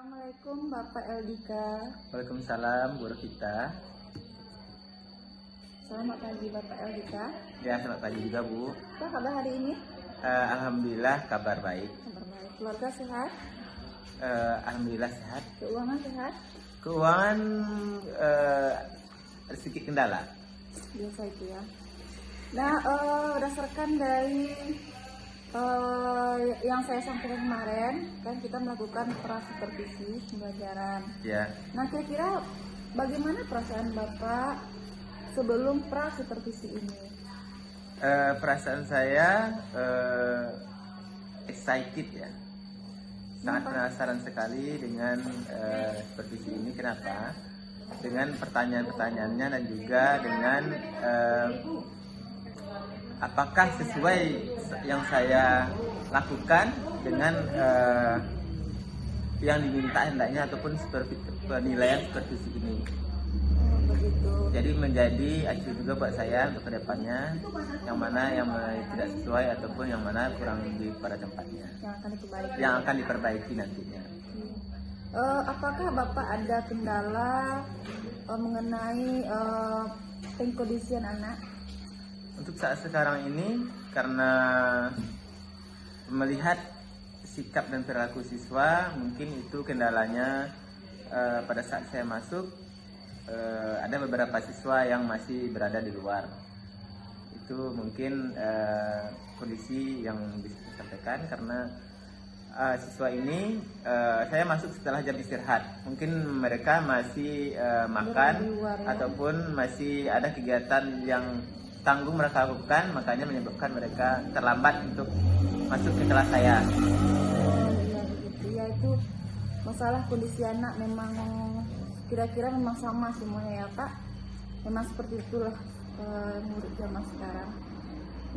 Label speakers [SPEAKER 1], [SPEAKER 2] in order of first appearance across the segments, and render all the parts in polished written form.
[SPEAKER 1] Assalamualaikum Bapak Eldika.
[SPEAKER 2] Waalaikumsalam Bu Rafita.
[SPEAKER 1] Selamat pagi Bapak Eldika.
[SPEAKER 2] Ya, selamat pagi juga Bu.
[SPEAKER 1] Apa kabar hari ini?
[SPEAKER 2] Alhamdulillah kabar baik.
[SPEAKER 1] Kabar baik. Keluarga sehat?
[SPEAKER 2] Alhamdulillah sehat.
[SPEAKER 1] Keuangan sehat?
[SPEAKER 2] Keuangan ada sedikit kendala.
[SPEAKER 1] Biasa itu ya. Nah, berdasarkan dari yang saya sampaikan kemarin, kan kita melakukan pra-supervisi pembelajaran.
[SPEAKER 2] Ya.
[SPEAKER 1] Nah, kira-kira bagaimana perasaan Bapak sebelum pra-supervisi ini?
[SPEAKER 2] Perasaan saya excited ya. Sangat penasaran sekali dengan supervisi ini. Kenapa? Dengan pertanyaan-pertanyaannya dan juga dengan apakah sesuai yang saya lakukan dengan yang diminta hendaknya ataupun penilaian supervisi ini.
[SPEAKER 1] Begitu.
[SPEAKER 2] Jadi menjadi acuan juga buat saya untuk kedepannya, yang mana yang tidak sesuai ataupun yang mana kurang lebih pada tempatnya, yang akan diperbaiki nantinya.
[SPEAKER 1] Apakah Bapak ada kendala mengenai pengkondisian anak?
[SPEAKER 2] Untuk saat sekarang ini, karena melihat sikap dan perilaku siswa, mungkin itu kendalanya. Pada saat saya masuk, ada beberapa siswa yang masih berada di luar. Itu mungkin kondisi yang bisa disampaikan, karena siswa ini saya masuk setelah jam istirahat. Mungkin mereka masih makan ataupun masih ada kegiatan yang tanggung mereka lakukan, makanya menyebabkan mereka terlambat untuk masuk ke kelas saya.
[SPEAKER 1] Ya, itu masalah kondisi anak memang kira-kira memang sama semuanya ya Pak. Memang seperti itulah murid zaman sekarang.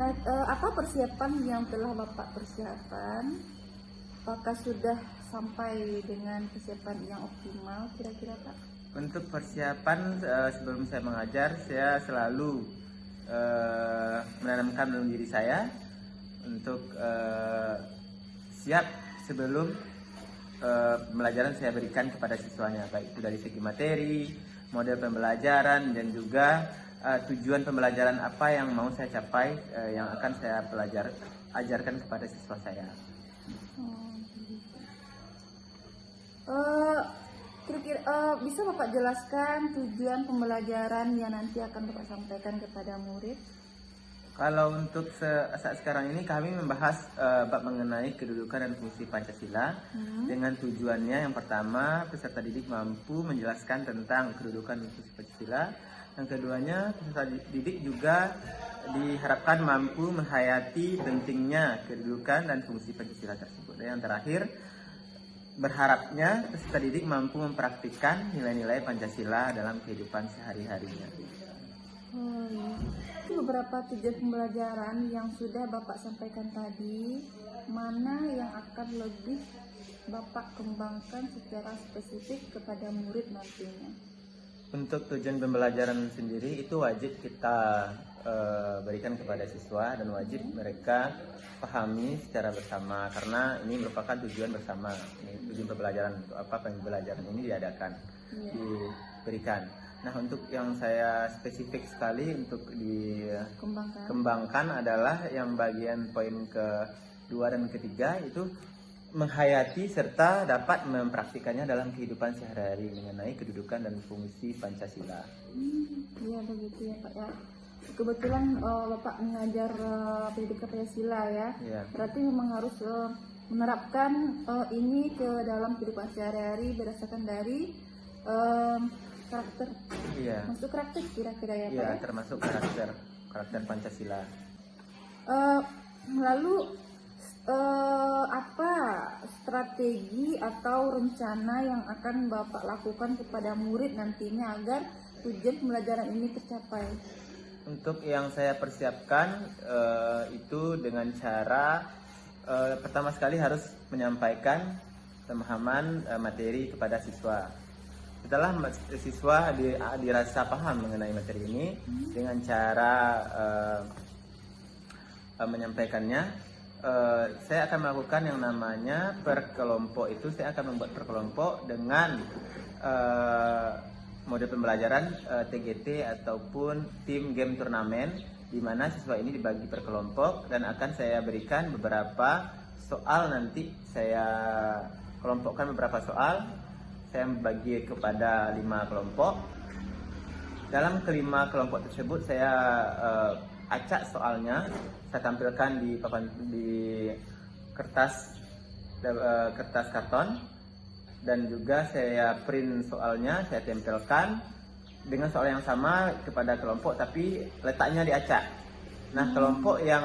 [SPEAKER 1] Nah, apa persiapan yang telah Bapak persiapkan? Apakah sudah sampai dengan persiapan yang optimal kira-kira Pak?
[SPEAKER 2] Untuk persiapan sebelum saya mengajar, saya selalu menanamkan dalam diri saya untuk siap sebelum pembelajaran saya berikan kepada siswanya, baik itu dari segi materi, model pembelajaran, dan juga tujuan pembelajaran apa yang mau saya capai, yang akan saya ajarkan kepada siswa saya.
[SPEAKER 1] Kira-kira bisa Bapak jelaskan tujuan pembelajaran yang nanti akan Bapak sampaikan kepada murid?
[SPEAKER 2] Kalau untuk saat sekarang ini kami membahas bab mengenai kedudukan dan fungsi Pancasila dengan tujuannya yang pertama, peserta didik mampu menjelaskan tentang kedudukan dan fungsi Pancasila. Yang keduanya, peserta didik juga diharapkan mampu menghayati pentingnya kedudukan dan fungsi Pancasila tersebut. Dan yang terakhir, berharapnya peserta didik mampu mempraktikkan nilai-nilai Pancasila dalam kehidupan sehari-harinya.
[SPEAKER 1] Beberapa tujuan pembelajaran yang sudah Bapak sampaikan tadi, mana yang akan lebih Bapak kembangkan secara spesifik kepada murid nantinya?
[SPEAKER 2] Untuk tujuan pembelajaran sendiri itu wajib kita berikan kepada siswa dan wajib mereka pahami secara bersama, karena ini merupakan tujuan bersama. Ini tujuan pembelajaran, untuk apa pembelajaran ini diadakan, diberikan. Nah, untuk yang saya spesifik sekali untuk dikembangkan adalah yang bagian poin kedua dan ketiga, itu menghayati serta dapat mempraktikannya dalam kehidupan sehari-hari mengenai kedudukan dan fungsi Pancasila.
[SPEAKER 1] Iya, begitu ya Pak ya. Kebetulan Bapak mengajar pendidikan Pancasila ya. Berarti memang harus menerapkan ini ke dalam kehidupan sehari-hari berdasarkan dari karakter.
[SPEAKER 2] Iya.
[SPEAKER 1] Masuk karakter kira-kira ya Pak.
[SPEAKER 2] Iya, termasuk karakter Pancasila.
[SPEAKER 1] Lalu apa strategi atau rencana yang akan Bapak lakukan kepada murid nantinya agar tujuan pembelajaran ini tercapai?
[SPEAKER 2] Untuk yang saya persiapkan itu dengan cara pertama sekali harus menyampaikan pemahaman materi kepada siswa. Setelah siswa dirasa paham mengenai materi ini, dengan cara menyampaikannya saya akan melakukan yang namanya per kelompok. Itu saya akan membuat per kelompok dengan mode pembelajaran TGT ataupun tim game turnamen, di mana siswa ini dibagi per kelompok dan akan saya berikan beberapa soal. Nanti saya kelompokkan beberapa soal, saya bagi kepada 5 kelompok. Dalam kelima kelompok tersebut saya acak soalnya, saya tampilkan di kertas karton, dan juga saya print soalnya, saya tempelkan dengan soal yang sama kepada kelompok tapi letaknya diacak. Nah, kelompok yang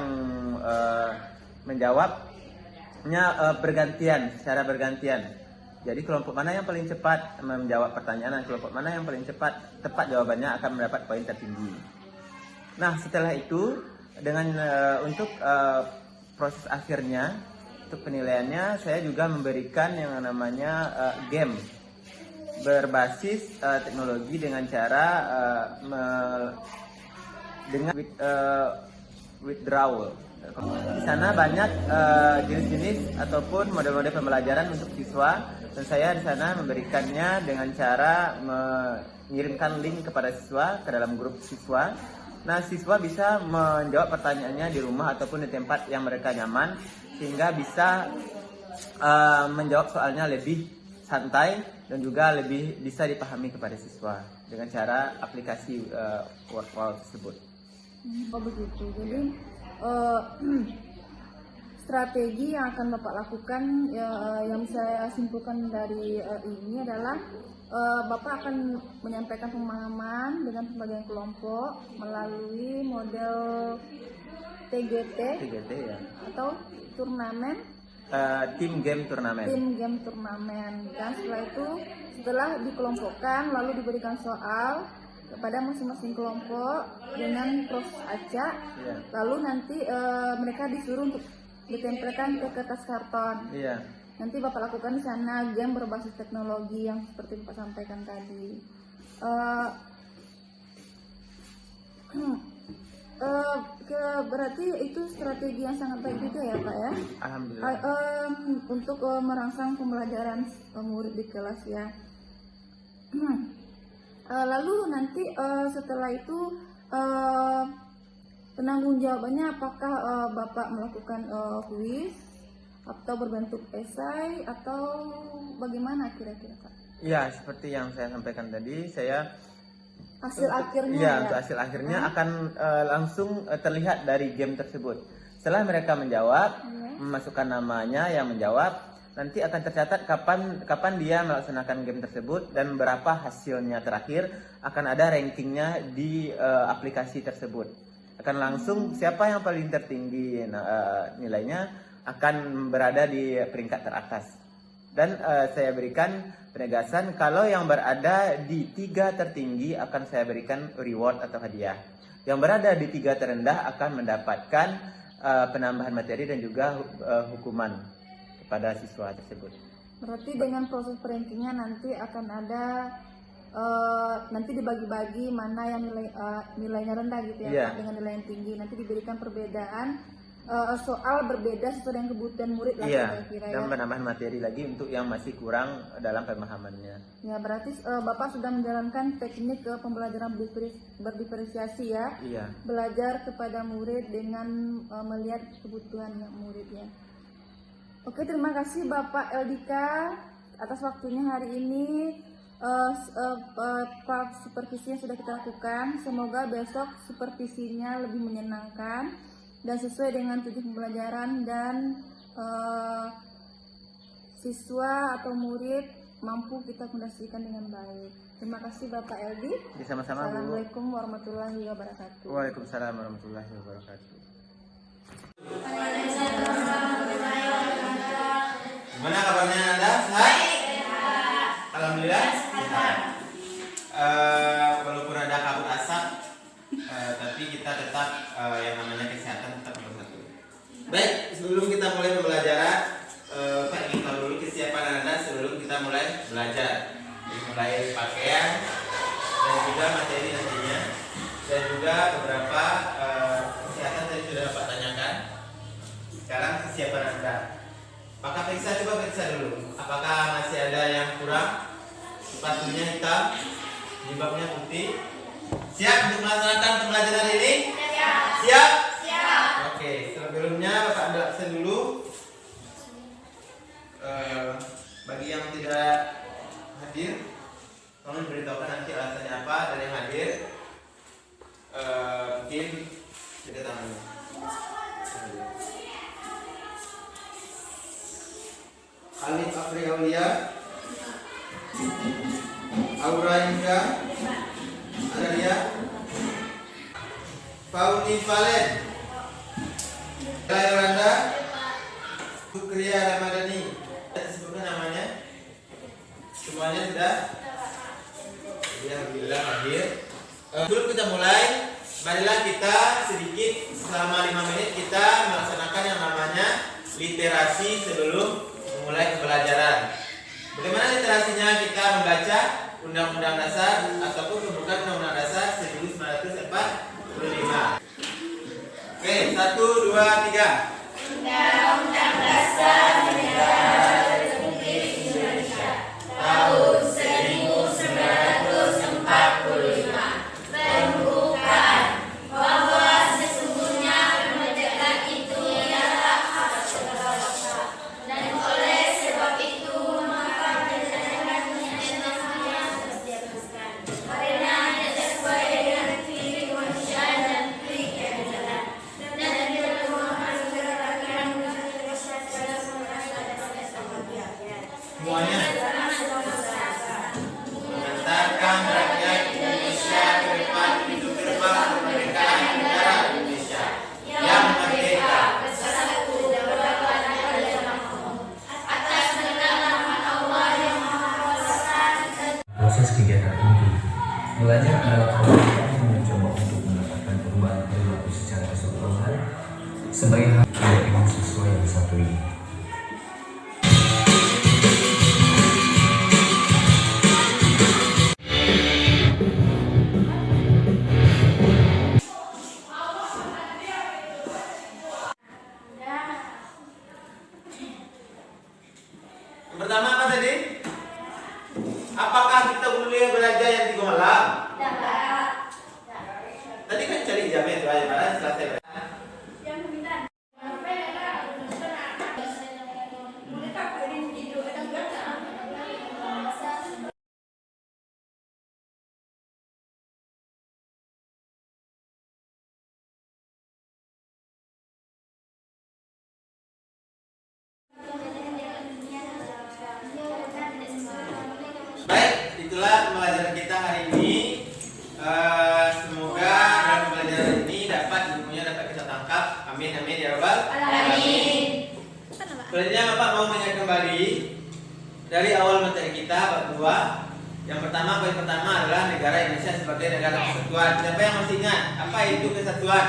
[SPEAKER 2] menjawabnya bergantian, secara bergantian. Jadi kelompok mana yang paling cepat menjawab pertanyaan dan kelompok mana yang paling tepat jawabannya akan mendapat poin tertinggi. Nah, setelah itu untuk proses akhirnya, untuk penilaiannya saya juga memberikan yang namanya game berbasis teknologi dengan cara dengan withdrawal. Di sana banyak jenis-jenis ataupun mode-mode pembelajaran untuk siswa, dan saya di sana memberikannya dengan cara mengirimkan link kepada siswa ke dalam grup siswa. Nah, siswa bisa menjawab pertanyaannya di rumah ataupun di tempat yang mereka nyaman, sehingga bisa menjawab soalnya lebih santai dan juga lebih bisa dipahami kepada siswa dengan cara aplikasi workflow tersebut.
[SPEAKER 1] Oh begitu. Jadi strategi yang akan Bapak lakukan yang saya simpulkan dari ini adalah Bapak akan menyampaikan pemahaman dengan pembagian kelompok melalui model TGT
[SPEAKER 2] ya,
[SPEAKER 1] atau turnamen,
[SPEAKER 2] tim game turnamen.
[SPEAKER 1] Dan setelah dikelompokkan lalu diberikan soal kepada masing-masing kelompok dengan proses acak. Lalu nanti mereka disuruh untuk ditempelkan ke kertas karton. Nanti Bapak lakukan di sana game berbasis teknologi yang seperti Bapak sampaikan tadi. Berarti itu strategi yang sangat baik juga ya Pak ya.
[SPEAKER 2] Alhamdulillah.
[SPEAKER 1] Untuk merangsang pembelajaran murid di kelas ya. Lalu nanti setelah itu penanggung jawabannya apakah Bapak melakukan kuis atau berbentuk esai atau bagaimana kira-kira Pak?
[SPEAKER 2] Ya, seperti yang saya sampaikan tadi,
[SPEAKER 1] hasil akhirnya
[SPEAKER 2] untuk hasil akhirnya akan langsung terlihat dari game tersebut. Setelah mereka menjawab, memasukkan namanya yang menjawab, nanti akan tercatat kapan dia melaksanakan game tersebut dan berapa hasilnya terakhir. Akan ada rankingnya di aplikasi tersebut. Akan langsung siapa yang paling tertinggi nilainya akan berada di peringkat teratas. Dan saya berikan penegasan kalau yang berada di 3 tertinggi akan saya berikan reward atau hadiah. Yang berada di 3 terendah akan mendapatkan penambahan materi dan juga hukuman kepada siswa tersebut.
[SPEAKER 1] Berarti dengan proses rankingnya nanti akan ada nanti dibagi-bagi mana yang nilainya rendah gitu ya, dengan nilai yang tinggi. Nanti diberikan perbedaan soal berbeda sesuai dengan kebutuhan murid lah kira-kira
[SPEAKER 2] dan menambah materi lagi untuk yang masih kurang dalam pemahamannya.
[SPEAKER 1] Ya, berarti Bapak sudah menjalankan teknik pembelajaran berdiferensiasi ya. Belajar kepada murid dengan melihat kebutuhan yang murid ya. Oke, terima kasih Bapak Eldika atas waktunya hari ini. Supervisinya sudah kita lakukan. Semoga besok supervisinya lebih menyenangkan dan sesuai dengan tujuan pembelajaran dan siswa atau murid mampu kita fondasikan dengan baik. Terima kasih Bapak Eldi.
[SPEAKER 2] Sama-sama.
[SPEAKER 1] Assalamualaikum warahmatullahi wabarakatuh.
[SPEAKER 2] Waalaikumsalam warahmatullahi wabarakatuh. Gimana kabarnya Anda? Sehat? Alhamdulillah. Sehat. Walaupun ada kabut asap, tapi kita tetap yang namanya kesehatan tetap nomor 1. Baik, sebelum kita mulai pembelajaran, Pak ingin tahu dulu kesiapan Anda sebelum kita mulai belajar. Jadi mulai pakaian dan juga materi nantinya, dan juga beberapa kesehatan tadi sudah Pak tanyakan. Sekarang kesiapan Anda. Maka coba periksa dulu, apakah masih ada yang kurang. Sepatunya hitam, jilbabnya putih. Siap untuk melaksanakan pembelajaran ini? Siap? Siap. Oke, sebelumnya Bapak ambil absen dulu. Bagi yang tidak hadir, tolong beritahukan nanti alasannya apa. Dan yang hadir, mungkin tidak tangannya. Alif Afri Aulia, Aura Indra, ada dia. Fauni Valen, Yolanda, Sukria Ramadhani. Sebutkan namanya. Semuanya sudah? Alhamdulillah hadir. Sebelum kita mulai, marilah kita sedikit selama 5 menit kita melaksanakan yang namanya literasi sebelum memulai pembelajaran. Bagaimana literasinya? Kita membaca Undang-Undang Dasar ataupun pembukaan Undang-Undang Dasar 1945. Oke, 1, 2, 3.
[SPEAKER 3] Undang-Undang Dasar Negara Republik Indonesia tahun 1945 pembukaan bahwa sesungguhnya kemerdekaan itu ialah hak bangsa dan oleh sebab itu maka berdasarkannya harus dihapuskan karena tidak sesuai dengan prinsip kemanusiaan dan prinsip keadilan dan tidak mengharuskan
[SPEAKER 2] Semuanya mengantarkan rakyat Indonesia ke depan pintu gerbang kemerdekaan negara Indonesia yang merdeka,
[SPEAKER 3] bersatu berdaulat dan atas nama Allah yang Maha Kuasa.
[SPEAKER 4] Proses kegiatan ini belajar adalah proses yang mencoba untuk mendapatkan perubahan perilaku secara keseluruhan sebagai hak dari siswa yang satu ini.
[SPEAKER 2] Yang pertama apa tadi? Apakah kita boleh belajar yang 3 malam? Tadi kan cari jamnya itu aja, malah selesai. Baik, itulah pembelajaran kita hari ini. Semoga dalam pembelajaran ini dapat ilmunya dapat kita tangkap. Amin amin ya rabbal alamin. Selanjutnya Bapak mau mengingat kembali dari awal materi kita bab 2. Yang pertama, poin pertama adalah negara Indonesia sebagai negara kesatuan. Siapa yang masih ingat apa itu kesatuan?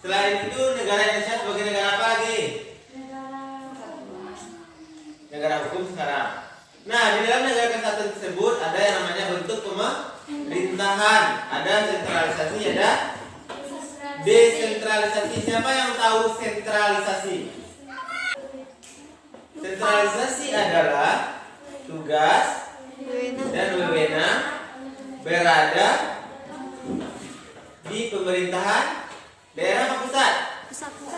[SPEAKER 2] Selain itu negara Indonesia sebagai negara apa lagi? Negara hukum sekarang. Nah, di dalam negara kesatuan tersebut ada yang namanya bentuk pemerintahan. Ada sentralisasi, ada desentralisasi. Siapa yang tahu sentralisasi? Sentralisasi adalah tugas dan wewenang berada di pemerintahan daerah atau pusat?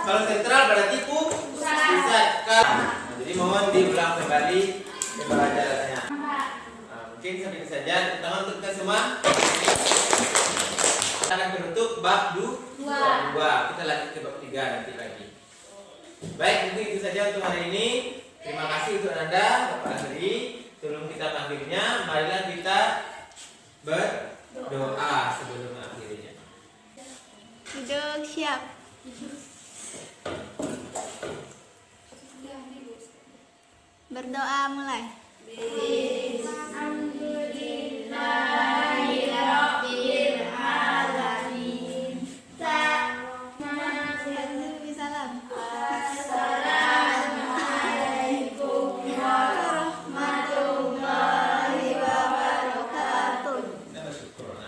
[SPEAKER 2] Kalau sentral berarti pusat. Jadi mohon diulang kembali pembelajarannya. Mungkin sampai saja. Pertama untuk kita semua akan berbentuk bab 2. Kita lanjut ke bab 3 nanti lagi. Baik, mungkin itu saja untuk hari ini. Terima kasih untuk Anda, Bapak Asri. Sebelum kita mengakhirinya, marilah kita berdoa sebelum mengakhirinya.
[SPEAKER 3] Duduk siap. Berdoa mulai. Bismillahirrahmanirrahim. Salam. Assalamualaikum warahmatullahi wabarakatuh.
[SPEAKER 2] Kita bersyukur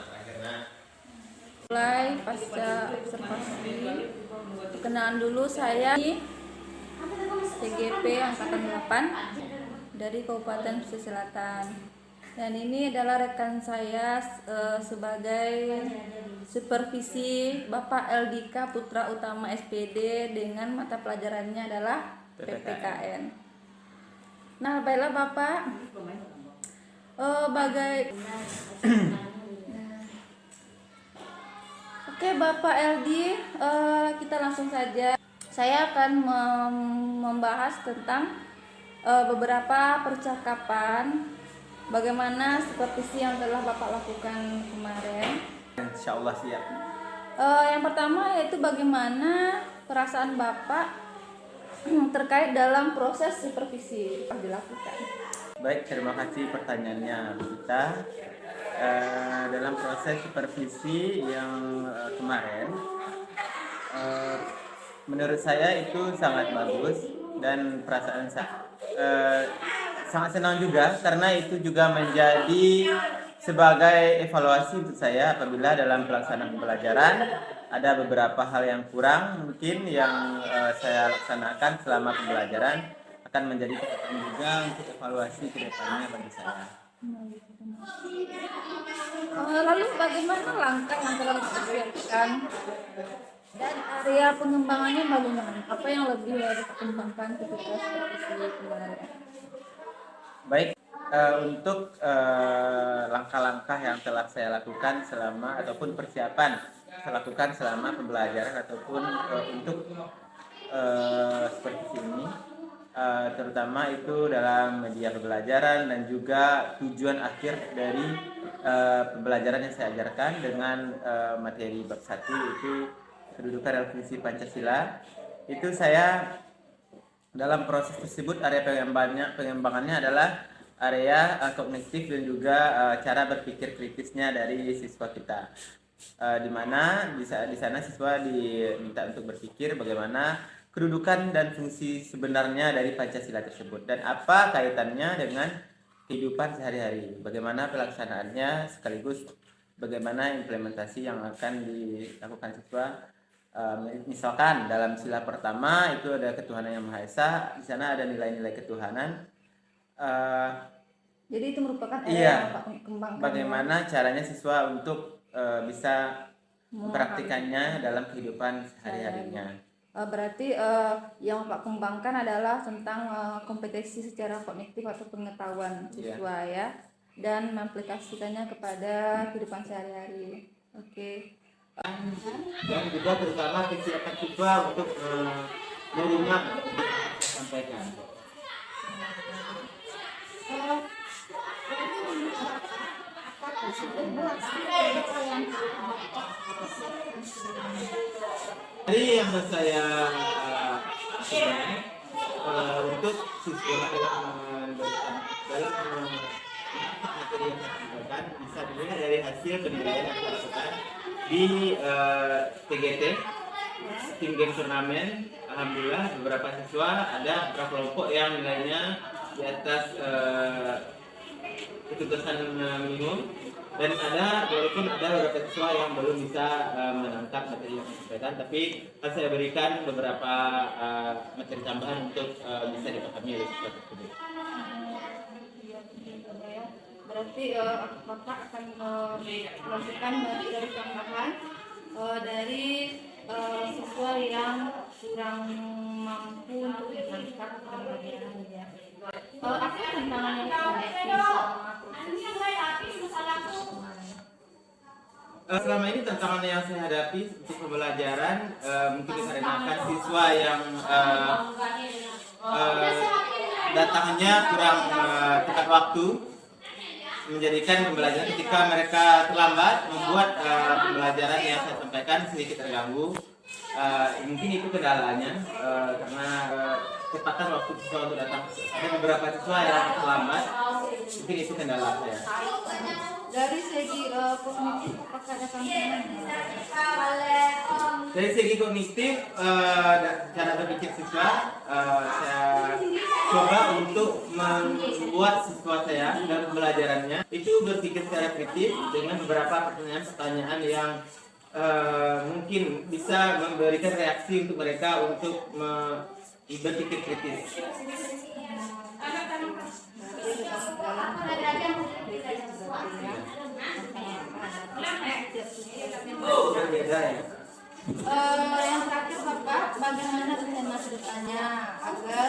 [SPEAKER 1] Mulai pasca observasi, perkenalan dulu, Saya CGP Angkatan 8 dari Kabupaten Pesisir Selatan. Dan ini adalah rekan saya sebagai supervisi Bapak Eldika Putra Utama SPD dengan mata pelajarannya adalah PPKN. Nah, baiklah Bapak. Oke Bapak Eldi, kita langsung saja. Saya akan membahas tentang beberapa percakapan bagaimana supervisi yang telah Bapak lakukan kemarin.
[SPEAKER 2] Insya Allah siap.
[SPEAKER 1] Yang pertama yaitu bagaimana perasaan Bapak terkait dalam proses supervisi yang dilakukan.
[SPEAKER 2] Baik, terima kasih pertanyaannya Bu Gita. Dalam proses supervisi yang kemarin, menurut saya itu sangat bagus dan perasaan saya sangat senang juga karena itu juga menjadi sebagai evaluasi untuk saya apabila dalam pelaksanaan pembelajaran ada beberapa hal yang kurang mungkin yang saya laksanakan selama pembelajaran akan menjadi catatan juga untuk evaluasi ke depannya bagi saya.
[SPEAKER 1] Lalu bagaimana langkah yang telah dipersiapkan dan area pengembangannya bagaimana? Apa yang lebih harus dikembangkan ketika supervisi kemarin?
[SPEAKER 2] Baik, untuk langkah-langkah yang telah saya lakukan selama ataupun persiapan saya lakukan selama pembelajaran ataupun untuk supervisi ini, terutama itu dalam media pembelajaran dan juga tujuan akhir dari pembelajaran yang saya ajarkan dengan materi bab 1 itu kedudukan dan fungsi Pancasila. Itu saya dalam proses tersebut area pengembangannya adalah area kognitif dan juga cara berpikir kritisnya dari siswa kita, di mana di sana siswa diminta untuk berpikir bagaimana kedudukan dan fungsi sebenarnya dari Pancasila tersebut dan apa kaitannya dengan kehidupan sehari-hari, bagaimana pelaksanaannya sekaligus bagaimana implementasi yang akan dilakukan siswa. Misalkan dalam sila pertama itu ada ketuhanan yang Maha Esa, di sana ada nilai-nilai ketuhanan.
[SPEAKER 1] Jadi itu merupakan area yang Pak kembangkan.
[SPEAKER 2] Bagaimana caranya siswa untuk bisa mempraktikannya dalam kehidupan sehari-harinya.
[SPEAKER 1] Berarti yang Pak kembangkan adalah tentang kompetensi secara kognitif atau pengetahuan siswa ya, dan mengaplikasikannya kepada kehidupan sehari-hari. Oke.
[SPEAKER 2] Dan juga terutama kesiapan siswa untuk menerima sampaikan. Jadi yang saya untuk siswa dalam materi yang saya sampaikan bisa dilihat dari hasil penilaian yang saya lakukan di TGT Team Game Turnamen. Alhamdulillah beberapa siswa ada beberapa kelompok yang nilainya di atas ketuntasan minimum, dan walaupun ada beberapa siswa yang belum bisa menangkap materi yang saya sampaikan, tapi saya berikan beberapa materi tambahan untuk bisa dipahami oleh siswa tersebut.
[SPEAKER 1] Berarti Bapak akan melakukan materi tambahan dari siswa yang kurang mampu untuk menangkap pembelajarannya. Apa tantangan yang dihadapi selama proses kemarin?
[SPEAKER 2] Selama ini tantangan yang saya hadapi untuk pembelajaran mungkin dikarenakan siswa yang datangnya kurang tepat waktu, menjadikan pembelajaran ketika mereka terlambat membuat pembelajaran yang saya sampaikan sedikit terganggu. Mungkin itu kendalanya karena kecepatan waktu siswa untuk datang. Ada beberapa siswa yang terlambat, mungkin itu kendala saya.
[SPEAKER 1] Dari segi kognitif apakah ada tantangan?
[SPEAKER 2] Dari segi kognitif, cara berpikir siswa, saya coba untuk membuat siswa saya dalam pembelajarannya itu berpikir secara kritis dengan beberapa pertanyaan-pertanyaan yang mungkin bisa memberikan reaksi untuk mereka untuk berpikir kritis. Oh, berbeda ya.
[SPEAKER 1] Yang terakhir Bapak, bagaimana rencana kedepannya agar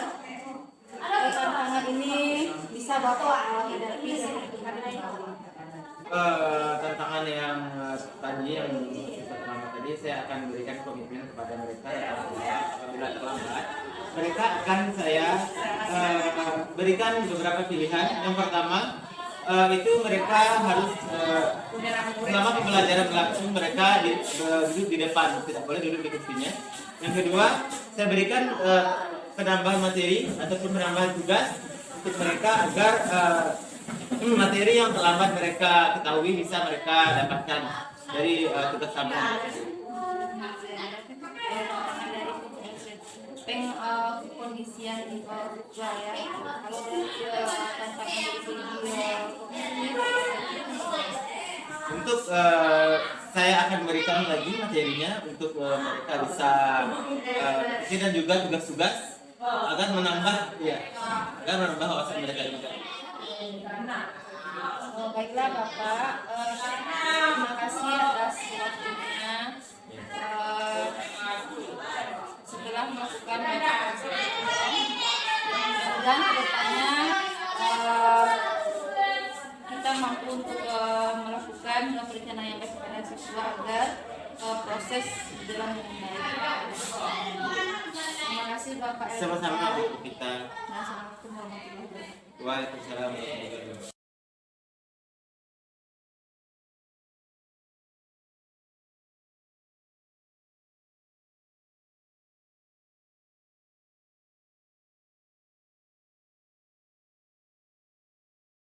[SPEAKER 1] tantangan ini bisa Bapak hadapi seperti ini?
[SPEAKER 2] Tantangan yang tadi yang pertama tadi saya akan berikan komitmen kepada mereka ya, apabila terlambat mereka akan saya berikan beberapa pilihan. Yang pertama itu mereka harus selama pembelajaran berlangsung mereka duduk di depan, tidak boleh duduk di kursinya. Yang kedua, saya berikan penambahan materi ataupun penambahan tugas untuk mereka agar materi yang terlambat mereka ketahui bisa mereka dapatkan dari tugas tambahan.
[SPEAKER 1] Kondisian di bawah ya, kalau tantangan itu
[SPEAKER 2] Untuk saya akan memberikan lagi materinya untuk mereka bisa dan juga tugas-tugas agar menambah wawasan mereka juga.
[SPEAKER 1] Baiklah Bapak, terima kasih atas waktunya. Setelah melakukan dan kedepannya kita mampu untuk melakukan perencanaan yang baik kepada siswa agar proses berjalan dengan baik. Terima kasih Bapak.
[SPEAKER 2] Sama-sama Bu kita.
[SPEAKER 1] Assalamualaikum warahmatullahi wabarakatuh.
[SPEAKER 2] Waalaikumsalam warahmatullahi wabarakatuh.